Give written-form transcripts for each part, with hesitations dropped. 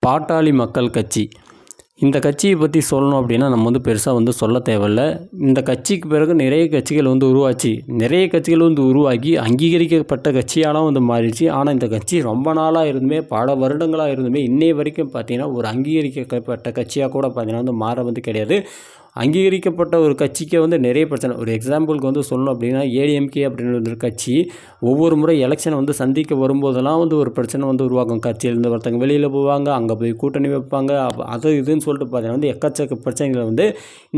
பாட்டாளி மக்கள் கட்சி. இந்த கட்சியை பற்றி சொல்லணும் அப்படின்னா நம்ம வந்து பெருசாக வந்து சொல்ல தேவையில்ல. இந்த கட்சிக்கு பிறகு நிறைய கட்சிகள் வந்து உருவாச்சு. நிறைய கட்சிகள் வந்து உருவாகி அங்கீகரிக்கப்பட்ட கட்சியாலாம் வந்து மாறிடுச்சு. ஆனால் இந்த கட்சி ரொம்ப நாளாக இருந்துமே பல வருடங்களாக இருந்துமே இன்னைய வரைக்கும் பார்த்தீங்கன்னா ஒரு அங்கீகரிக்கப்பட்ட கட்சியாக கூட பார்த்தீங்கன்னா வந்து மாற வந்து கிடையாது. அங்கீகரிக்கப்பட்ட ஒரு கட்சிக்கு வந்து நிறைய பிரச்சனை. ஒரு எக்ஸாம்பிளுக்கு வந்து சொல்லணும் அப்படின்னா ஏடிஎம்கே அப்படின்னு ஒரு கட்சி ஒவ்வொரு முறை எலெக்ஷனை வந்து சந்திக்க வரும்போதெல்லாம் வந்து ஒரு பிரச்சனை வந்து உருவாக்கும். கட்சியிலேருந்து ஒருத்தங்க வெளியில் போவாங்க, அங்கே போய் கூட்டணி வைப்பாங்க, அது இதுன்னு சொல்லிட்டு பார்த்தீங்கன்னா வந்து எக்கச்சக்க பிரச்சனைகளை வந்து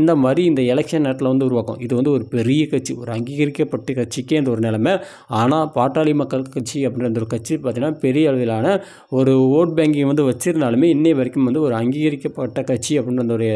இந்த மாதிரி இந்த எலெக்ஷன் நேரத்தில் வந்து உருவாக்கும். இது வந்து ஒரு பெரிய கட்சி, ஒரு அங்கீகரிக்கப்பட்ட கட்சிக்கே இந்த ஒரு நிலைமை. ஆனால் பாட்டாளி மக்கள் கட்சி அப்படின்ற ஒரு கட்சி பார்த்திங்கன்னா பெரிய அளவிலான ஒரு ஓட் பேங்கிங் வந்து வச்சிருந்தாலுமே இன்னை வரைக்கும் வந்து ஒரு அங்கீகரிக்கப்பட்ட கட்சி அப்படின்ற ஒரு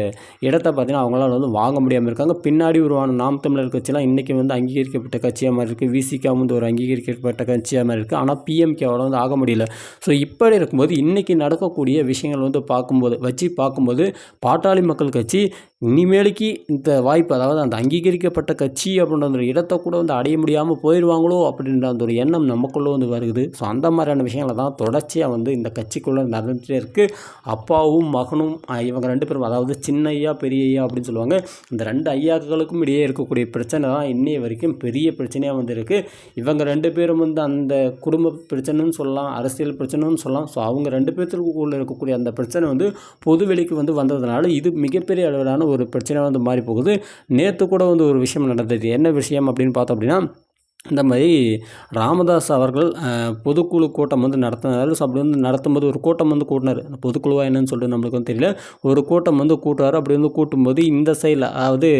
இடத்தை பார்த்திங்கன்னா அவங்களால வந்து வாங்க முடியாமல் இருக்காங்க. பின்னாடி உருவான நாம் தமிழர் கட்சியெலாம் இன்றைக்கி வந்து அங்கீகரிக்கப்பட்ட கட்சியாக மாதிரி இருக்குது. விசிகா வந்து ஒரு அங்கீகரிக்கப்பட்ட கட்சியாக மாதிரி இருக்குது. ஆனால் பிஎம்கேவால் வந்து ஆக முடியல. ஸோ இப்படி இருக்கும்போது இன்றைக்கி நடக்கக்கூடிய விஷயங்கள் வந்து பார்க்கும்போது பாட்டாளி மக்கள் கட்சி இனிமேலுக்கு இந்த வாய்ப்பு, அதாவது அந்த அங்கீகரிக்கப்பட்ட கட்சி அப்படின்ற அந்த இடத்தை கூட வந்து அடைய முடியாமல் போயிடுவாங்களோ அப்படின்ற அந்த ஒரு எண்ணம் நமக்குள்ளே வந்து வருது. ஸோ அந்த மாதிரியான விஷயங்களை தான் தொடர்ச்சியாக வந்து இந்த கட்சிக்குள்ளே நடந்துகிட்டே இருக்குது. அப்பாவும் மகனும் இவங்க 2 பேரும், அதாவது சின்ன ஐயா பெரிய ஐயா அப்படின்னு சொல்லுவாங்க. இந்த 2 ஐயாக்களுக்கும் இடையே இருக்கக்கூடிய பிரச்சனை தான் இன்னைய வரைக்கும் பெரிய பிரச்சனையாக வந்து இருக்குது. இவங்க 2 பேரும் வந்து அந்த குடும்ப பிரச்சனைன்னு சொல்லலாம், அரசியல் பிரச்சனைன்னு சொல்லலாம். ஸோ அவங்க 2 பேர்த்துக்குள்ளே இருக்கக்கூடிய அந்த பிரச்சனை வந்து பொதுவெளிக்கு வந்து வந்ததுனால இது மிகப்பெரிய அளவிலான ஒரு பிரச்சனை வந்து மாறி போகுது. நேற்று கூட வந்து ஒரு விஷயம் நடந்தது. என்ன விஷயம் அப்படின்னு பார்த்தோம் அப்படின்னா, இந்த மாதிரி ராமதாஸ் அவர்கள் பொதுக்குழு கூட்டம் வந்து நடத்தினார். ஸோ அப்படி வந்து நடத்தும்போது ஒரு கூட்டம் வந்து கூட்டினார். பொதுக்குழுவாக என்னன்னு சொல்லிட்டு நம்மளுக்கு வந்து தெரியல. ஒரு கூட்டம் வந்து கூட்டுவார். அப்படி வந்து கூட்டும்போது இந்த சைடில், அதாவது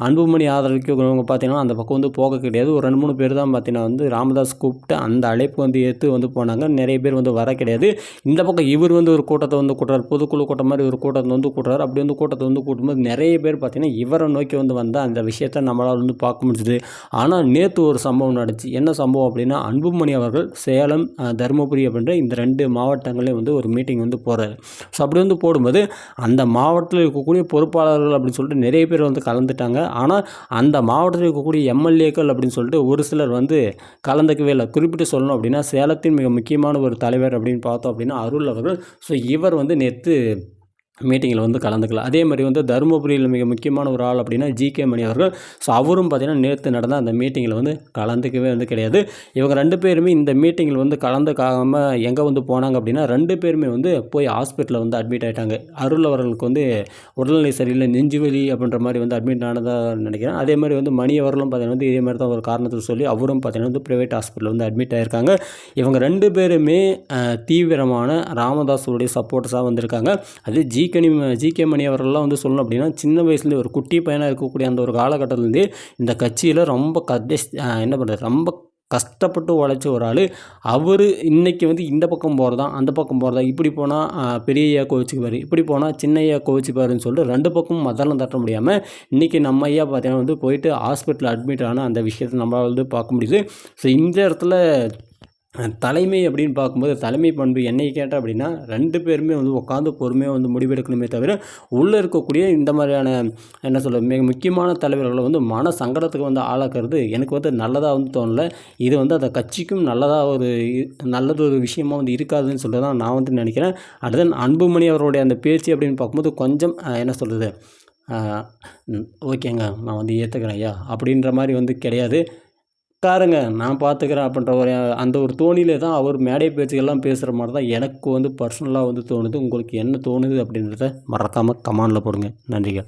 அன்புமணி ஆதரவுக்கு பார்த்தீங்கன்னா அந்த பக்கம் வந்து போக கிடையாது. ஒரு 2-3 பேர் தான் பார்த்தீங்கன்னா வந்து ராமதாஸ் கூப்பிட்டு அந்த அழைப்பு வந்து ஏற்று வந்து போனாங்க. நிறைய பேர் வந்து வர கிடையாது. இந்த பக்கம் இவர் வந்து ஒரு கூட்டத்தை வந்து கூட்டுறாரு. பொதுக்குழு கூட்டம் மாதிரி ஒரு கூட்டத்தை வந்து கூட்டுறாரு. அப்படி வந்து கூட்டத்தை வந்து கூட்டும்போது நிறைய பேர் பார்த்தீங்கன்னா இவரை நோக்கி வந்து வந்த அந்த விஷயத்தை நம்மளால் வந்து பார்க்க முடிஞ்சுது. ஆனால் நேற்று ஒரு சம்பவம் நடந்துச்சு. என்ன சம்பவம் அப்படின்னா, அன்புமணி அவர்கள் சேலம், தருமபுரி அப்படின்ற இந்த 2 மாவட்டங்களையும் வந்து ஒரு மீட்டிங் வந்து போகிறாரு. ஸோ அப்படி வந்து போடும்போது அந்த மாவட்டத்தில் இருக்கக்கூடிய பொறுப்பாளர்கள் அப்படின்னு சொல்லிட்டு நிறைய பேர் வந்து கலந்துட்டாங்க. ஆனால் அந்த மாவட்டத்தில் இருக்கக்கூடிய எம்எல்ஏக்கள் அப்படின்னு சொல்லிட்டு ஒரு சிலர் வந்து கலந்துக்கவே இல்லை. குறிப்பிட்டு சொல்லணும் அப்படின்னா சேலத்தின் மிக முக்கியமான ஒரு தலைவர் அப்படின்னு பார்த்தோம் அப்படின்னா அருள் அவர்கள். ஸோ இவர் வந்து நேற்று மீட்டிங்கில் வந்து கலந்துக்கலாம். அதே மாதிரி வந்து தருமபுரியில் மிக முக்கியமான ஒரு ஆள் அப்படின்னா ஜிகே மணி அவர்கள். ஸோ அவரும் பார்த்திங்கன்னா நேற்று நடந்த அந்த மீட்டிங்கில் வந்து கலந்துக்கவே வந்து கிடையாது. இவங்க 2 பேருமே இந்த மீட்டிங்கில் வந்து கலந்துக்காமல் எங்கே வந்து போனாங்க அப்படின்னா 2 பேருமே வந்து போய் ஹாஸ்பிட்டலில் வந்து அட்மிட் ஆகிட்டாங்க. அருள் அவர்களுக்கு வந்து உடல்நிலை சரியில்லை, நெஞ்சுவலி அப்படின்ற மாதிரி வந்து அட்மிட் ஆனதாக நினைக்கிறேன். அதே மாதிரி வந்து மணி அவர்களும் பார்த்திங்கன்னா வந்து இதே மாதிரி தான் ஒரு காரணத்தை சொல்லி அவரும் பார்த்திங்கன்னா வந்து ப்ரைவேட் ஹாஸ்பிட்டலில் வந்து அட்மிட் ஆகியிருக்காங்க. இவங்க 2 பேருமே தீவிரமான ராமதாஸுடைய சப்போர்ட்டர்ஸாக வந்திருக்காங்க. அது ஜிகே மணி அவர்கள்லாம் வந்து சொல்லணும் அப்படின்னா சின்ன வயசுலேயே ஒரு குட்டி பையனாக இருக்கக்கூடிய அந்த ஒரு காலகட்டத்துலேருந்தே இந்த கட்சியில் ரொம்ப ரொம்ப கஷ்டப்பட்டு உழைச்ச ஒரு ஆள். அவர் இன்றைக்கி வந்து இந்த பக்கம் போகிறதா அந்த பக்கம் போகிறதா, இப்படி போனால் பெரிய ஐயா கோவிச்சுக்குவார், இப்படி போனால் சின்ன ஐயா கோவிச்சுப்பாருன்னு சொல்லிட்டு 2 பக்கமும் மதம் தட்ட முடியாமல் இன்றைக்கி நம்ம ஐயா பார்த்தீங்கன்னா வந்து போயிட்டு ஹாஸ்பிட்டலில் அட்மிட் ஆன அந்த விஷயத்தை நம்மளால் வந்து பார்க்க முடியுது. ஸோ இந்த இடத்துல தலைமை அப்படின்னு பார்க்கும்போது தலைமை பண்பு என்னை கேட்டால் அப்படின்னா 2 பேருமே வந்து உட்காந்து பொறுமையாக வந்து முடிவெடுக்கணுமே தவிர உள்ளே இருக்கக்கூடிய இந்த மாதிரியான மிக முக்கியமான தலைவர்களை வந்து மன சங்கடத்துக்கு வந்து ஆளாக்குறது எனக்கு வந்து நல்லதாக வந்து தோணலை. இது வந்து அந்த கட்சிக்கும் நல்லது ஒரு விஷயமாக வந்து இருக்காதுன்னு சொல்லிட்டு தான் நான் வந்து நினைக்கிறேன். அடுத்து அன்புமணி அவருடைய அந்த பேச்சு அப்படின்னு பார்க்கும்போது கொஞ்சம் ஓகேங்க நான் வந்து ஏற்றுக்கிறேன் ஐயா அப்படின்ற மாதிரி வந்து கிடையாது. காருங்க நான் பார்த்துக்கிறேன் அப்படின்ற அந்த ஒரு தோணியிலே தான் அவர் மேடை பேச்சுக்கெல்லாம் பேசுகிற மாதிரி தான் எனக்கு வந்து பர்சனலாக வந்து தோணுது. உங்களுக்கு என்ன தோணுது அப்படின்றத மறக்காமல் கமெண்டில் போடுங்க. நன்றிகள்.